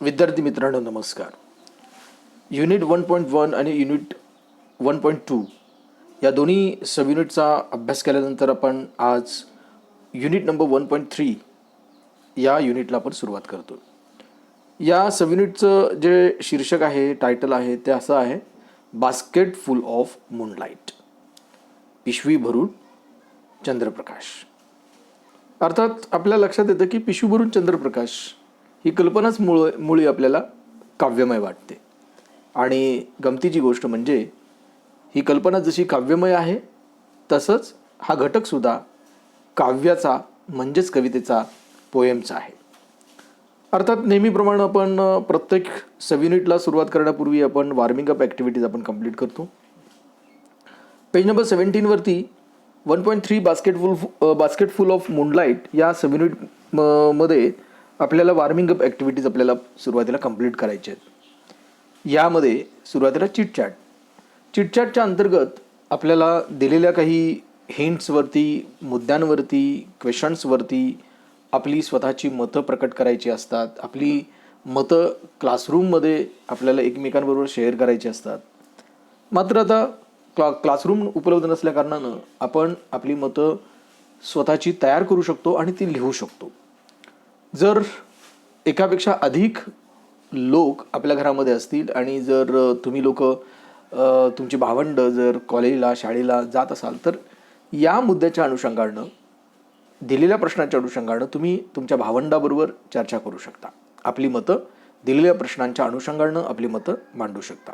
विद्यार्थी मित्रांनो नमस्कार. युनिट 1.1 आणि युनिट 1.2 या दोन्ही सब युनिटचा अभ्यास केल्यानंतर आपण आज युनिट नंबर 1.3 या युनिटला आपण सुरुवात करतो. या सब युनिटचं जे शीर्षक आहे, टायटल आहे ते असं आहे, बास्केट फुल ऑफ मूनलाईट, पिशवी भरून चंद्रप्रकाश. अर्थात आपल्या लक्षात येतं की पिशवी भरून चंद्रप्रकाश ही कल्पनाच मुळी आपल्याला काव्यमय वाटते. आणि गमतीची गोष्ट म्हणजे ही कल्पना जशी काव्यमय आहे तसंच हा घटकसुद्धा काव्याचा म्हणजेच कवितेचा, पोएमचा आहे. अर्थात नेहमीप्रमाणे आपण प्रत्येक सब युनिटला सुरुवात करण्यापूर्वी आपण वॉर्मिंग अप ॲक्टिव्हिटीज आपण कंप्लीट करतो. पेज नंबर 17वरती 1.3 बास्केट फुल ऑफ मूनलाईट या सब युनिट मध्ये आपल्याला वॉर्मिंग अप ॲक्टिव्हिटीज आपल्याला सुरुवातीला कंप्लीट करायचे आहेत. यामध्ये सुरुवातीला चिटचॅटच्या अंतर्गत आपल्याला दिलेल्या काही हिंट्सवरती, मुद्द्यांवरती, क्वेश्चन्सवरती आपली स्वतःची मतं प्रकट करायची असतात. आपली मतं क्लासरूममध्ये आपल्याला एकमेकांबरोबर शेअर करायची असतात. मात्र आता क्लासरूम उपलब्ध नसल्या कारणानं आपण आपली मतं स्वतःची तयार करू शकतो आणि ती लिहू शकतो. जर एकापेक्षा अधिक लोक आपल्या घरामध्ये असतील आणि जर तुम्ही लोक तुमची भावंड जर कॉलेजला, शाळेला जात असाल तर या मुद्द्याच्या अनुषंगानं, दिलेल्या प्रश्नाच्या अनुषंगानं तुम्ही तुमच्या भावंडाबरोबर चर्चा करू शकता. आपली मतं दिलेल्या प्रश्नांच्या अनुषंगानं आपली मतं मांडू शकता.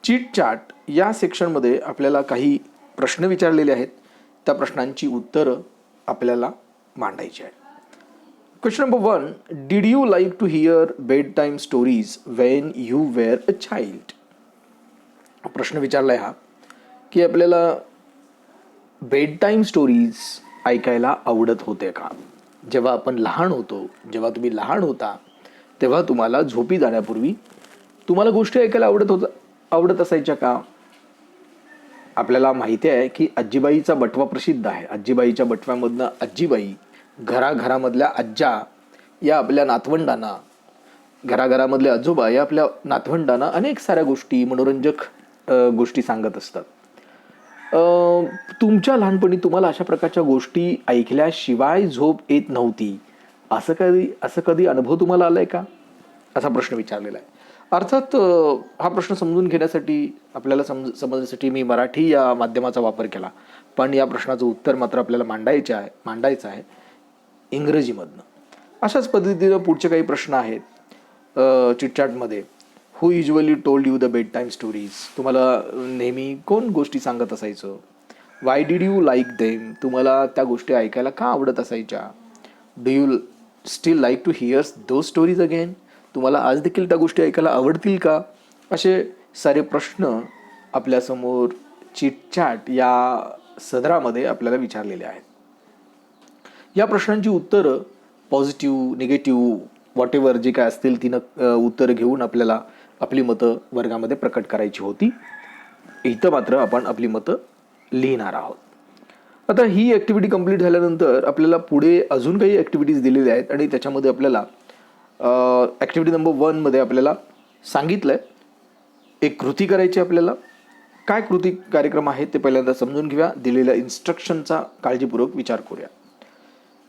चिटचॅट या सेक्शनमध्ये आपल्याला काही प्रश्न विचारलेले आहेत. त्या प्रश्नांची उत्तरं आपल्याला मांडायची आहेत. Question number 1, did you like to hear bed time stories when you were a child? प्रश्न विचारला आहे हा की आपल्याला बेड टाईम स्टोरीज ऐकायला आवडत होते का? जेव्हा आपण लहान होतो, जेव्हा तुम्ही लहान होता तेव्हा तुम्हाला झोपी जाण्यापूर्वी तुम्हाला गोष्टी ऐकायला आवडत असायच्या का? आपल्याला माहिती आहे की आजीबाईचा बटवा प्रसिद्ध आहे. आजीबाईच्या बटव्यामधनं आजीबाई घराघरामधल्या आज्या या आपल्या नातवंडांना, घराघरामधले आजोबा या आपल्या नातवंडांना अनेक साऱ्या गोष्टी, मनोरंजक गोष्टी सांगत असतात. तुमच्या लहानपणी तुम्हाला अशा प्रकारच्या गोष्टी ऐकल्याशिवाय झोप येत नव्हती असं कधी अनुभव तुम्हाला आलाय का? असा प्रश्न विचारलेला आहे. अर्थात हा प्रश्न समजून घेण्यासाठी, आपल्याला समजण्यासाठी मी मराठी या माध्यमाचा वापर केला, पण या प्रश्नाचं उत्तर मात्र आपल्याला मांडायचं आहे इंग्रजीमधनं. अशाच पद्धतीनं पुढचे काही प्रश्न आहेत चिटचॅटमध्ये. Who usually told you the bed time stories? तुम्हाला नेहमी कोण गोष्टी सांगत असायचं? Why did you like them? तुम्हाला त्या गोष्टी ऐकायला का आवडत असायच्या? Do you still like to hear those stories again? तुम्हाला आज देखील त्या गोष्टी ऐकायला आवडतील का? असे सारे प्रश्न आपल्यासमोर चिटचॅट या सदरामध्ये आपल्याला विचारलेले आहेत. या प्रश्नांची उत्तरं पॉझिटिव्ह, निगेटिव्ह, व्हॉट एव्हर जे काय असतील तिनं उत्तरं घेऊन आपल्याला आपली मतं वर्गामध्ये प्रकट करायची होती. इथं मात्र आपण आपली मतं लिहिणार आहोत. आता ही ॲक्टिव्हिटी कंप्लीट झाल्यानंतर आपल्याला पुढे अजून काही ॲक्टिव्हिटीज दिलेल्या आहेत आणि त्याच्यामध्ये आपल्याला ॲक्टिव्हिटी नंबर 1मध्ये आपल्याला सांगितलं आहे एक कृती करायची. आपल्याला काय कृती कार्यक्रम आहे ते पहिल्यांदा समजून घेऊया. दिलेल्या इन्स्ट्रक्शनचा काळजीपूर्वक विचार करूया.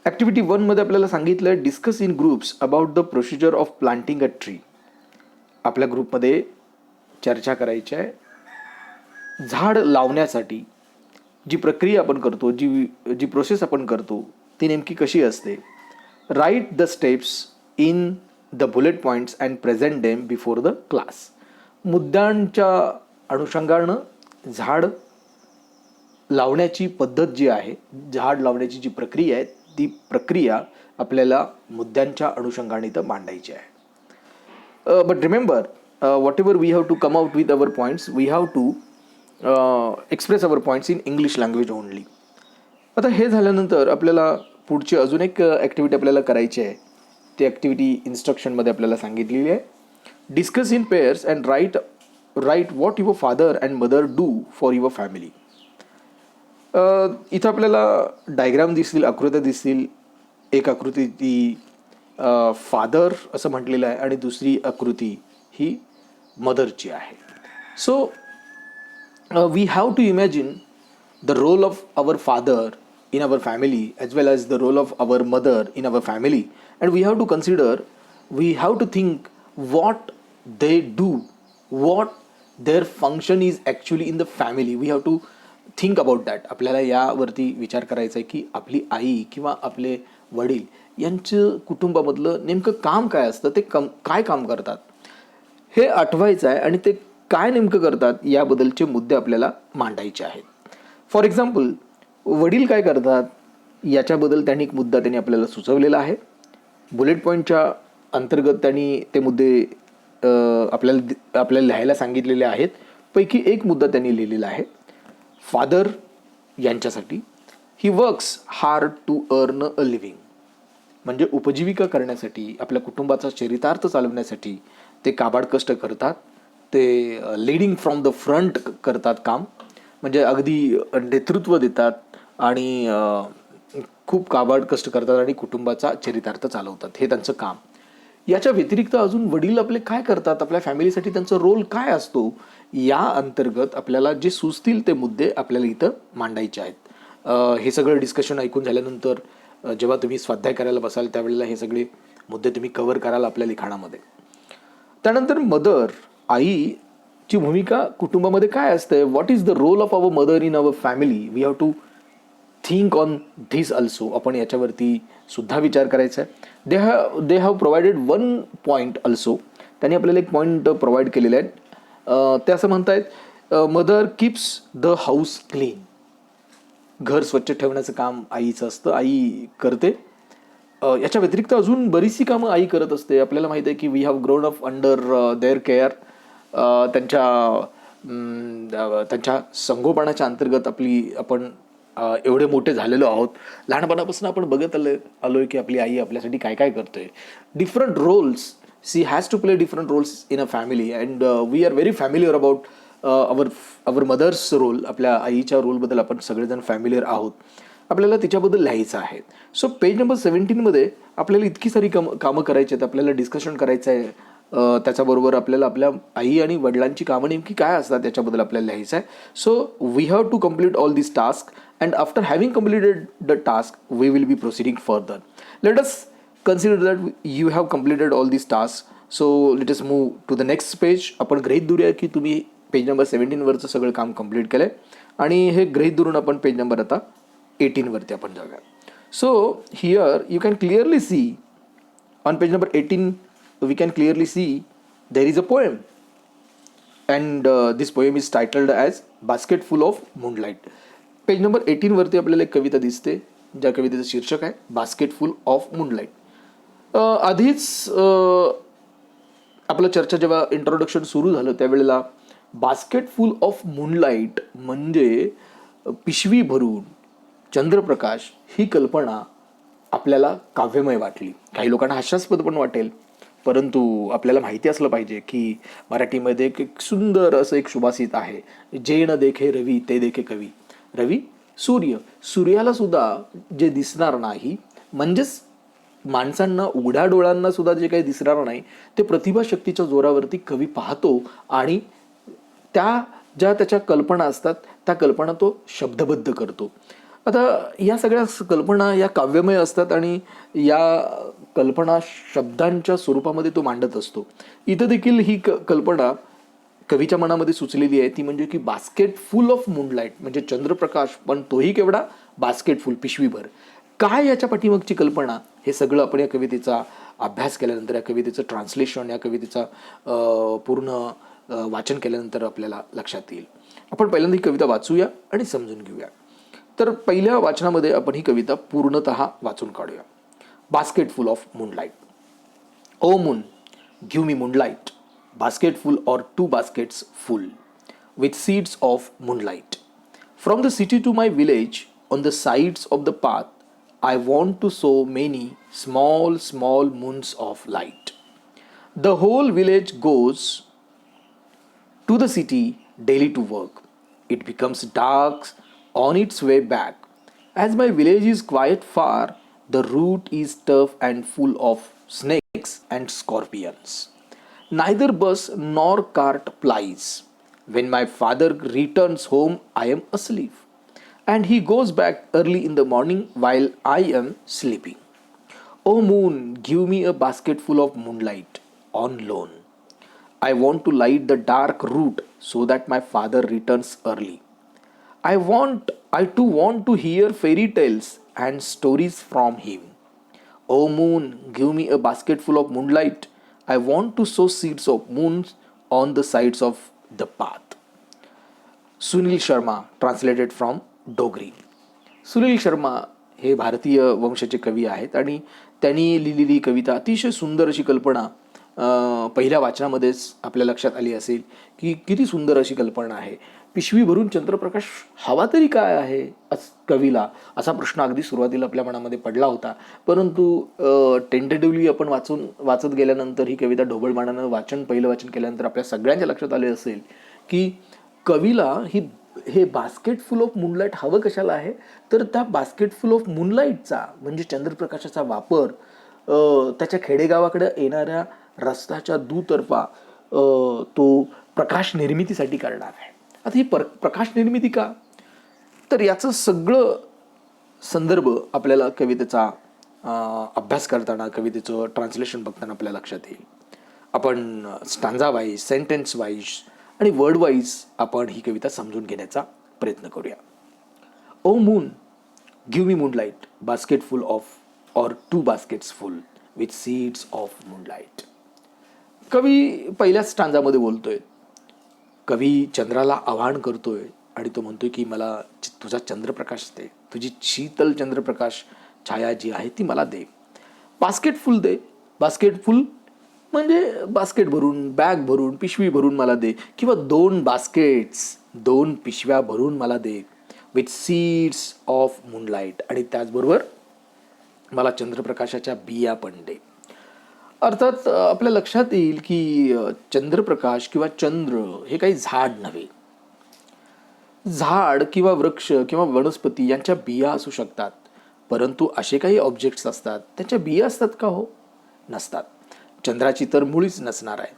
ॲक्टिव्हिटी 1मध्ये आपल्याला सांगितलं आहे, discuss in groups about the procedure of planting a tree. आपल्या ग्रुपमध्ये चर्चा करायची आहे झाड लावण्यासाठी जी प्रक्रिया आपण करतो, जी प्रोसेस आपण करतो ती नेमकी कशी असते. Write the steps in the bullet points and present डेम बिफोर द क्लास. मुद्द्यांच्या अनुषंगानं झाड लावण्याची पद्धत जी आहे, झाड लावण्याची जी प्रक्रिया आहे ती प्रक्रिया आपल्याला मुद्द्यांच्या अनुषंगाने इथं मांडायची आहे. But remember, whatever we have to come out with our points, we have to express our points in English language only. आता हे झाल्यानंतर आपल्याला पुढची अजून एक ॲक्टिव्हिटी आपल्याला करायची आहे. ती ॲक्टिव्हिटी इन्स्ट्रक्शनमध्ये आपल्याला सांगितलेली आहे. Discuss in pairs and write what your father and mother do for your family. इथं आपल्याला डायग्राम दिसतील, आकृत्या दिसतील. एक आकृती ती फादर असं म्हटलेलं आहे आणि दुसरी आकृती ही मदरची आहे. So we have to imagine the role of our father in our family as well as the role of our mother in our family, and we have to consider, we have to think what they do, what their function is actually in the family. We have to think about that. आपल्याला यावरती विचार करायचा आहे की आपली आई किंवा आपले वडील यांचं कुटुंबामधलं नेमकं काम काय असतं, ते काय काम करतात हे आठवायचं आहे आणि ते काय नेमकं करतात याबद्दलचे मुद्दे आपल्याला मांडायचे आहेत. फॉर एक्झाम्पल, वडील काय करतात याच्याबद्दल त्यांनी एक मुद्दा त्यांनी आपल्याला सुचवलेला आहे. बुलेट पॉईंटच्या अंतर्गत त्यांनी ते मुद्दे आपल्याला लिहायला सांगितलेले आहेत. पैकी एक मुद्दा त्यांनी लिहिलेला आहे. फादर यांच्यासाठी he works hard to earn a living, म्हणजे उपजीविका करण्यासाठी, आपल्या कुटुंबाचा चरितार्थ चालवण्यासाठी ते काबाड कष्ट करतात. ते लीडिंग फ्रॉम द फ्रंट करतात काम, म्हणजे अगदी नेतृत्व देतात आणि खूप काबाड कष्ट करतात आणि कुटुंबाचा चरितार्थ चालवतात. हे त्यांचं काम. याच्या व्यतिरिक्त अजून वडील आपले काय करतात, आपल्या फॅमिलीसाठी त्यांचा रोल काय असतो, या अंतर्गत आपल्याला जे सुचतील ते मुद्दे आपल्याला इथं मांडायचे आहेत. हे सगळं डिस्कशन ऐकून झाल्यानंतर जेव्हा तुम्ही स्वाध्याय करायला बसाल त्यावेळेला हे सगळे मुद्दे तुम्ही कव्हर कराल आपल्या लिखाणामध्ये. त्यानंतर मदर, आईची भूमिका कुटुंबामध्ये काय असते, what is the role of our mother in our family, we have to think on this also. आपण याच्यावरती सुद्धा विचार करायचा आहे. They have provided one point also. त्यांनी आपल्याला एक पॉईंट प्रोव्हाइड केलेले आहेत. ते असं म्हणतायत, mother keeps the house clean. घर स्वच्छ ठेवण्याचं काम आईचं असतं, आई करते. याच्या व्यतिरिक्त अजून बरीचशी कामं आई करत असते. आपल्याला माहिती आहे की we have grown up under their care. त्यांच्या संगोपनाच्या अंतर्गत आपण एवढे मोठे झालेलो आहोत. लहानपणापासून आपण बघत आलोय की आपली आई आपल्यासाठी काय काय करतोय. Different roles, she has to play different roles in a family, and we are very familiar about our mother's role. आपल्या आईच्या रोलबद्दल आपण सगळेजण फॅमिलियर आहोत. आपल्याला तिच्याबद्दल लिहायचं आहे. सो पेज नंबर 17 आपल्याला इतकी सारी कामं करायची आहेत, आपल्याला डिस्कशन करायचं आहे. त्याच्याबरोबर आपल्याला आपल्या आई आणि वडिलांची कामं नेमकी काय असतात त्याच्याबद्दल आपल्याला लिहायचं आहे. So we have to complete all this task, and after having completed the task we will be proceeding further. Let us consider that you have completed all this task. So let us move to the next page. आपण गृहीत धरूया की तुम्ही page number 17 सगळं काम complete केलं आहे, आणि हे गृहीत धरून आपण पेज नंबर आता 18 आपण जाऊया. So here you can clearly C on page number 18 we can clearly see there is a poem, and this poem is titled as Basket Full of Moonlight. Page number 18 आपल्याला एक कविता दिसते, ज्या कवितेचं शीर्षक आहे basket full of moonlight. आधीच आपलं चर्चा जेव्हा इंट्रोडक्शन सुरू झालं त्यावेळेला बास्केट फुल ऑफ मूनलाईट म्हणजे पिशवी भरून चंद्रप्रकाश ही कल्पना आपल्याला काव्यमय वाटली. काही लोकांना हास्यास्पद पण वाटेल, परंतु आपल्याला माहिती असलं पाहिजे की मराठीमध्ये एक सुंदर असं एक सुभाषित आहे, जे न देखे रवी ते देखे कवी. रवी सूर्य, सूर्याला सुद्धा जे दिसणार नाही, म्हणजेच माणसांना उघड्या डोळ्यांना सुद्धा जे काही दिसणार नाही ते प्रतिभाशक्तीच्या जोरावरती कवी पाहतो, आणि ज्या त्याच्या कल्पना असतात त्या कल्पना तो शब्दबद्ध करतो. आता या सगळ्या कल्पना या काव्यमय असतात आणि या कल्पना शब्दांच्या स्वरूपामध्ये तो मांडत असतो. इथं देखील ही कल्पना कवीच्या मनामध्ये सुचलेली आहे, ती म्हणजे की बास्केट फुल ऑफ मूनलाईट, म्हणजे चंद्रप्रकाश, पण तोही केवढा, बास्केट फुल, पिशवीभर. काय याच्या पाठीमागची कल्पना, हे सगळं आपण या कवितेचा अभ्यास केल्यानंतर, या कवितेचं ट्रान्सलेशन, या कवितेचा पूर्ण वाचन केल्यानंतर आपल्याला लक्षात येईल. आपण पहिल्यांदा ही कविता वाचूया आणि समजून घेऊया. तर पहिल्या वाचनामध्ये आपण ही कविता पूर्णतः वाचून काढूया. Basket full of moonlight. O moon, give me moonlight, basket full or 2 baskets full with seeds of moonlight. From the city to my village, on the sides of the path, I want to sow many small moons of light. The whole village goes to the city daily to work. It becomes dark on its way back. As my village is quite far, the route is tough and full of snakes and scorpions. Neither bus nor cart plies. When my father returns home, I am asleep, and he goes back early in the morning while I am sleeping. O moon, give me a basketful of moonlight on loan. I want to light the dark route so that my father returns early. I too want to hear fairy tales and stories from him. O moon, give me a basketful of moonlight. I want to sow seeds of moons on the sides of the path. Sunil Sharma, translated from Dogri. Sunil Sharma हे भारतीय वंशाचे कवी आहेत आणि त्यांनी लिहिलेली कविता अतिशय सुंदर अशी कल्पना पहिल्या वाचनामध्येच आपल्या लक्षात आली असेल की किती सुंदर अशी कल्पना आहे. पिशवी भरून चंद्रप्रकाश हवा तरी काय आहे कवीला, असा प्रश्न अगदी सुरुवातीला आपल्या मनामध्ये पडला होता. परंतु टेंटेटिव्हली आपण वाचत गेल्यानंतर ही कविता ढोबळमानानं पहिलं वाचन केल्यानंतर आपल्या सगळ्यांच्या लक्षात आले असेल की कवीला हे बास्केट फुल ऑफ मूनलाईट हवं कशाला आहे, तर त्या बास्केट फुल ऑफ मूनलाईटचा म्हणजे चंद्रप्रकाशाचा वापर त्याच्या खेडेगावाकडे येणाऱ्या रस्त्याच्या दुतर्फा तो प्रकाश निर्मितीसाठी करणार आहे. आता ही प्रकाश निर्मिती का, तर याचं सगळं संदर्भ आपल्याला कवितेचा अभ्यास करताना, कवितेचं ट्रान्सलेशन बघताना आपल्या लक्षात येईल. आपण स्टांजा वाईज, सेंटेन्स वाईज आणि वर्ड वाईज आपण ही कविता समजून घेण्याचा प्रयत्न करूया. O moon, give me moonlight, basket full of or 2 baskets full with seeds of moonlight. कवी पहिल्याच स्टांजामध्ये बोलतोय. कवी चंद्राला आवाहन करतोय आणि तो म्हणतोय की मला तुझा चंद्रप्रकाश दे, तुझी शीतल चंद्रप्रकाश छाया जी आहे ती मला दे. बास्केट फुल दे. बास्केट फुल म्हणजे बास्केट भरून, बॅग भरून, पिशवी भरून मला दे, किंवा 2 बास्केट्स, 2 पिशव्या भरून मला दे विथ सीड्स ऑफ मूनलाईट, आणि त्याचबरोबर मला चंद्रप्रकाशाच्या बिया पण दे. अर्थात आपल्या लक्षात येईल की चंद्रप्रकाश किंवा चंद्र हे काही झाड नव्हे. झाड किंवा वृक्ष किंवा वनस्पती यांच्या बिया असू शकतात, परंतु असे काही ऑब्जेक्ट्स असतात त्यांच्या बिया असतात का हो? नसतात. चंद्राची तर मुळीच नसणार आहे.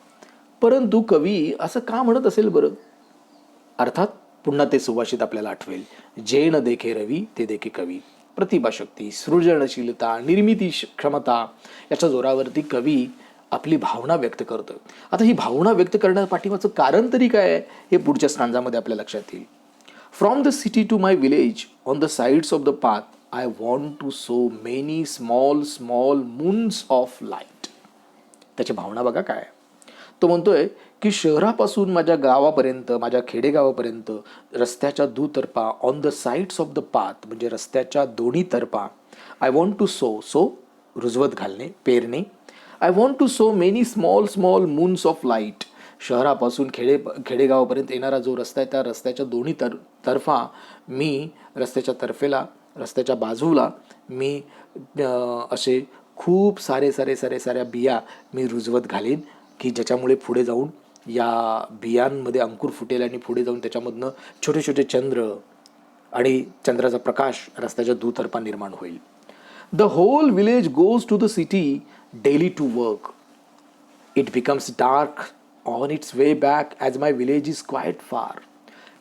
परंतु कवी असं का म्हणत असेल बरं? अर्थात पुन्हा ते सुभाषित आपल्याला आठवेल, जे न देखे रवी ते देखे कवी. प्रतिभाशक्ती, सृजनशीलता, निर्मिती क्षमता याच्या जोरावरती कवी आपली भावना व्यक्त करतो. आता ही भावना व्यक्त करण्या पाठीमागचं कारण तरी काय आहे हे पुढच्या स्टांजामध्ये आपल्या लक्षात येईल. From the city to my village on the sides of the path I want to sow many small small moons of light. त्याची भावना बघा काय. तो म्हणतोय की शहरापासून माझ्या गावापर्यंत, माझ्या खेडेगावापर्यंत रस्त्याच्या दुतर्फा, on the sides of the path म्हणजे रस्त्याच्या दोन्ही तर्फा, आय वॉन्ट टू सो रुजवत घालणे, पेरणे. I want to sow many small small moons of light. शहरापासून खेडेगावापर्यंत येणारा जो रस्ता आहे त्या रस्त्याच्या दोन्ही तर्फा मी रस्त्याच्या बाजूला मी असे खूप साऱ्या बिया मी रुजवत घालीन की ज्याच्यामुळे पुढे जाऊन या बियांमध्ये अंकुर फुटेल आणि पुढे जाऊन त्याच्यामधनं छोटे छोटे चंद्र आणि चंद्राचा प्रकाश रस्त्याच्या दुतर्फा निर्माण होईल. The whole village goes to the city daily to work. It becomes dark on its way back as my village is quite far.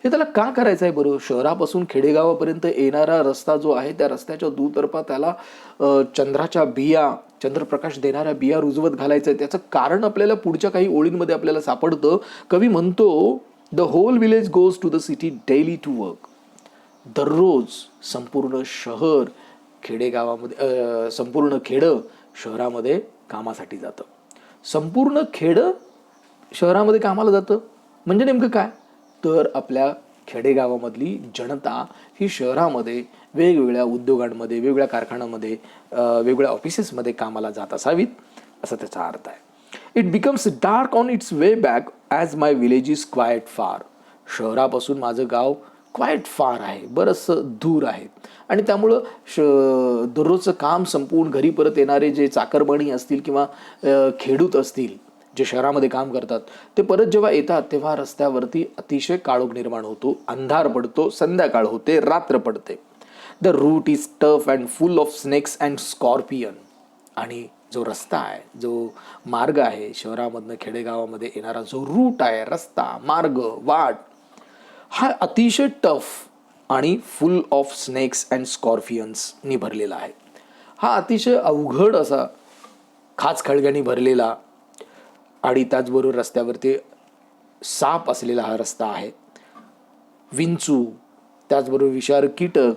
हे त्याला का करायचं आहे बरं? शहरापासून खेडेगावापर्यंत येणारा रस्ता जो आहे त्या रस्त्याच्या दुतर्फा त्याला चंद्राच्या बिया, चंद्रप्रकाश देणाऱ्या बिया रुजवत घालायचं आहे. त्याचं कारण आपल्याला पुढच्या काही ओळींमध्ये आपल्याला सापडतं. कवी म्हणतो the whole village goes to the city daily to work. दररोज संपूर्ण शहर खेडेगावामध्ये, संपूर्ण खेडं शहरामध्ये कामासाठी जातं. संपूर्ण खेडं शहरामध्ये कामाला जातं म्हणजे नेमकं काय? तर आपल्या खेडेगावामधली जनता ही शहरामध्ये वेगवेगळ्या उद्योगांमध्ये, वेगवेगळ्या कारखान्यामध्ये, वेगवेगळ्या ऑफिसेसमध्ये कामाला जात असावीत असा त्याचा अर्थ आहे. It becomes dark on its way back as my village is quite फार. शहरापासून माझं गाव क्वाईट फार आहे, बरंचसं दूर आहे, आणि त्यामुळं दररोजचं काम संपवून घरी परत येणारे जे चाकरमानी असतील किंवा खेडूत असतील जे शहरामध्ये काम करतात, ते परत जेव्हा येतात तेव्हा रस्त्यावरती अतिशय काळोख निर्माण होतो, अंधार पडतो, संध्याकाळ होते, रात्र पडते. The route is tough and full of snakes and scorpion. आणि जो रस्ता आहे, जो मार्ग आहे, शहरामधनं खेडेगावामध्ये येणारा जो रूट आहे, रस्ता, मार्ग, वाट, हा अतिशय टफ आणि फुल ऑफ स्नेक्स अँड स्कॉर्पियन्सनी भरलेला आहे. हा अतिशय अवघड असा खाचखळग्याने भरलेला आणि त्याचबरोबर रस्त्यावरती साप असलेला हा रस्ता आहे. विंचू, त्याचबरोबर विषारी कीटक,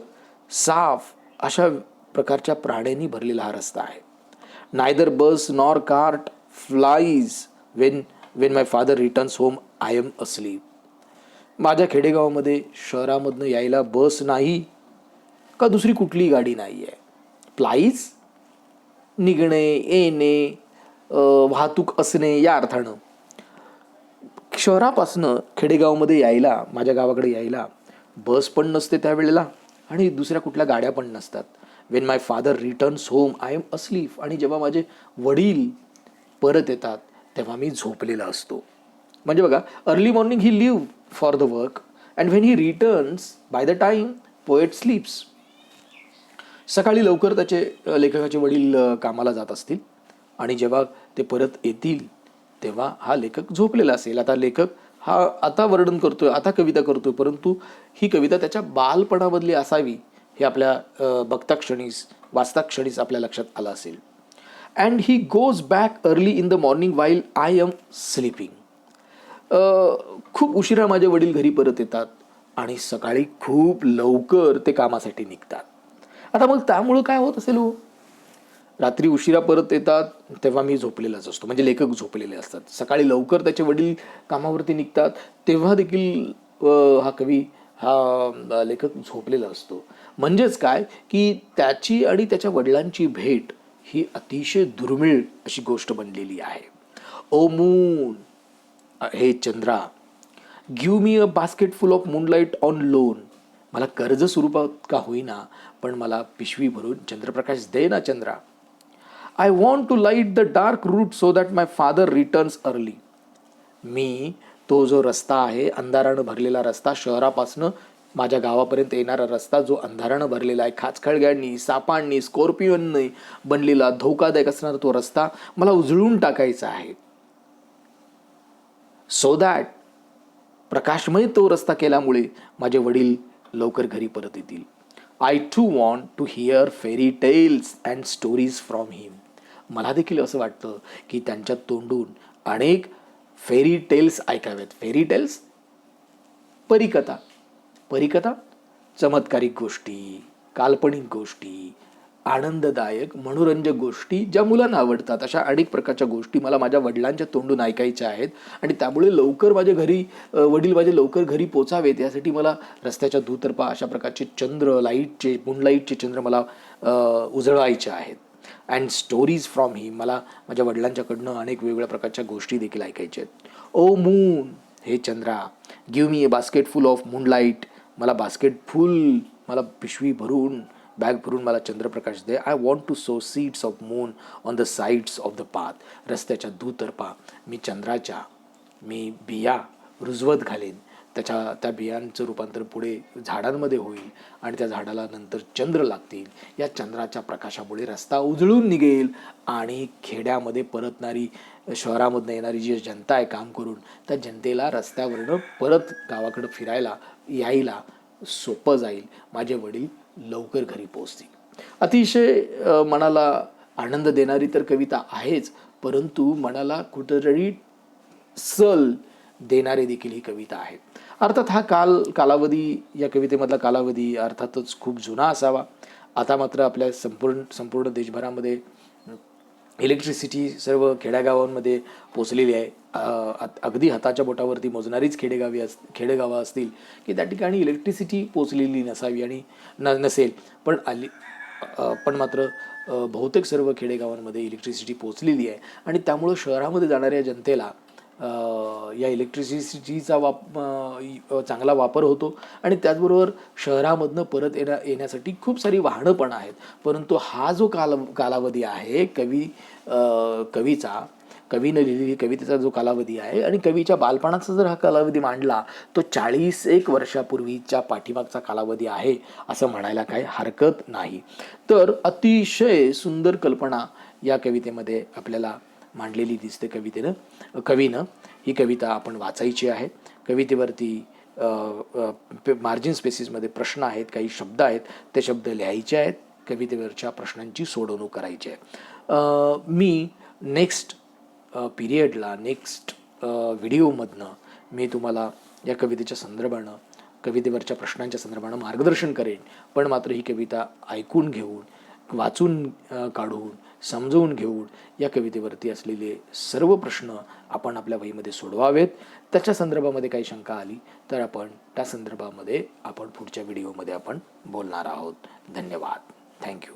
साप अशा प्रकारच्या प्राण्यांनी भरलेला हा रस्ता आहे. Neither bus nor cart flies when my father returns home I am asleep. माझ्या खेडेगावामध्ये शहरामधनं यायला बस नाही का दुसरी कुठलीही गाडी नाही आहे. फ्लाईज निघणे, येणे, वाहतूक असणे या अर्थानं. शहरापासनं खेडेगावामध्ये यायला, माझ्या गावाकडे यायला बस पण नसते त्यावेळेला आणि दुसऱ्या कुठल्या गाड्या पण नसतात. When my father returns home I am asleep. आणि जेव्हा माझे वडील परत येतात तेव्हा मी झोपलेला असतो. म्हणजे बघा, early morning he leave for the work and when he returns by the time poet sleeps. सकाळी लवकर त्याचे लेखकाचे वडील कामाला जात असतील आणि जेव्हा ते परत येतील तेव्हा हा लेखक झोपलेला असेल. आता लेखक हा आता वर्णन करतोय, आता कविता करतोय, परंतु ही कविता त्याच्या बालपणामधली असावी हे आपल्या बघता क्षणीस, वाचता क्षणीस आपल्या लक्षात आलं असेल. And he goes back early in the morning while I am sleeping. खूप उशिरा माझे वडील घरी परत येतात आणि सकाळी खूप लवकर ते कामासाठी निघतात. आता मग त्यामुळं काय होत असेल हो? रात्री उशिरा परत येतात तेव्हा मी झोपलेलाच असतो, म्हणजे लेखक झोपलेले असतात. सकाळी लवकर त्याचे वडील कामावरती निघतात तेव्हा देखील हा कवी, हा लेखक झोपलेला असतो. म्हणजेच काय की त्याची आणि त्याच्या वडिलांची भेट ही अतिशय दुर्मिळ अशी गोष्ट बनलेली आहे. ओ मून, हे चंद्रा, give me a basket full of moonlight on loan. मला कर्ज स्वरूपात का होईना पण मला पिशवी भरून चंद्रप्रकाश दे ना चंद्रा. I want to light the dark route so that my father returns early. मी तो जो रस्ता आहे, अंधारानं भरलेला रस्ता, शहरापासनं माझ्या गावापर्यंत येणारा रस्ता जो अंधारानं भरलेला आहे, खाचखळग्यांनी, सापांनी, स्कॉर्पिओननी बनलेला धोकादायक असणारा तो रस्ता मला उजळून टाकायचा आहे. सो दॅट, प्रकाशमय तो रस्ता केल्यामुळे माझे वडील लवकर घरी परत येतील. I too want to hear fairy tales and stories from him. मला देखील असं वाटतं की त्यांच्या तोंडून अनेक फेरी टेल्स ऐकाव्यात. फेरी टेल्स, परिकथा. परिकथा, चमत्कारिक गोष्टी, काल्पनिक गोष्टी, आनंददायक मनोरंजक गोष्टी ज्या मुलांना आवडतात, अशा अनेक प्रकारच्या गोष्टी मला माझ्या वडिलांच्या तोंडून ऐकायच्या आहेत. आणि त्यामुळे लवकर माझ्या घरी वडील माझे लवकर घरी पोचावेत यासाठी मला रस्त्याच्या दुतर्फा अशा प्रकारचे चंद्र, लाईटचे, मूनलाईटचे चंद्र मला उजळवायचे आहेत. अँड स्टोरीज फ्रॉम हिम, मला माझ्या वडिलांच्याकडनं अनेक वेगवेगळ्या प्रकारच्या गोष्टी देखील ऐकायच्या आहेत. ओ मून, हे चंद्रा, give me a basket full of moonlight. मला बास्केट फुल, मला पिशवी भरून, बॅग भरून मला चंद्रप्रकाश दे. I want to sow seeds of moon on the sides of the path. रस्त्याच्या दुतर्फा मी चंद्राच्या, मी बिया रुजवत घालेन. त्या बियांचं रूपांतर पुढे झाडांमध्ये होईल आणि त्या झाडाला नंतर चंद्र लागतील. या चंद्राच्या प्रकाशामुळे रस्ता उजळून निघेल आणि खेड्यामध्ये परतणारी, शहरामधनं येणारी जी जनता आहे काम करून, त्या जनतेला रस्त्यावरनं परत गावाकडं फिरायला यायला सोपं जाईल. माझे वडील लवकर घरी पोहोचतील. अतिशय मनाला आनंद देणारी तर कविता आहेच, परंतु मनाला कुठेतरी सल देणारी देखील ही कविता आहे. अर्थात हा कालावधी, या कवितेमधला कालावधी अर्थातच खूप जुना असावा. आता मात्र आपल्या संपूर्ण देशभरामध्ये इलेक्ट्रिसिटी सर्व खेड्यागावांमध्ये पोचलेली आहे. अगदी हाताच्या बोटावरती मोजणारीच खेडेगावं असतील की त्या ठिकाणी इलेक्ट्रिसिटी पोचलेली नसावी आणि नसेल, पण मात्र बहुतेक सर्व खेडेगावांमध्ये इलेक्ट्रिसिटी पोचलेली आहे. आणि त्यामुळं शहरामध्ये जाणाऱ्या जनतेला या इलेक्ट्रिसिटीचा चांगला वापर होतो. आणि त्याचबरोबर शहरामधनं परत येण्यासाठी खूप सारी वाहनं पण आहेत. परंतु हा जो कालावधी आहे कवीनं लिहिलेली कवितेचा जो कालावधी आहे आणि कवीच्या बालपणाचा जर हा कालावधी मांडला तो 41 वर्षापूर्वीच्या पाठीमागचा कालावधी आहे असं म्हणायला काही हरकत नाही. तर अतिशय सुंदर कल्पना या कवितेमध्ये आपल्याला मांडलेली दिसते कवीनं. ही कविता आपण वाचायची आहे. कवितेवरती मार्जिन स्पेसिसमध्ये प्रश्न आहेत, काही शब्द आहेत, ते शब्द लिहायचे आहेत. कवितेवरच्या प्रश्नांची सोडवणूक करायची आहे. मी नेक्स्ट पिरियडला, नेक्स्ट व्हिडिओमधनं मी तुम्हाला या कवितेच्या संदर्भानं, कवितेवरच्या प्रश्नांच्या संदर्भानं मार्गदर्शन करेन. पण मात्र ही कविता ऐकून घेऊन, वाचून काढून, समजवून घेऊन या कवितेवरती असलेले सर्व प्रश्न आपण आपल्या वहीमध्ये सोडवावेत. त्याच्या संदर्भामध्ये काही शंका आली तर आपण त्या संदर्भामध्ये पुढच्या व्हिडिओमध्ये आपण बोलणार आहोत. धन्यवाद. थँक्यू.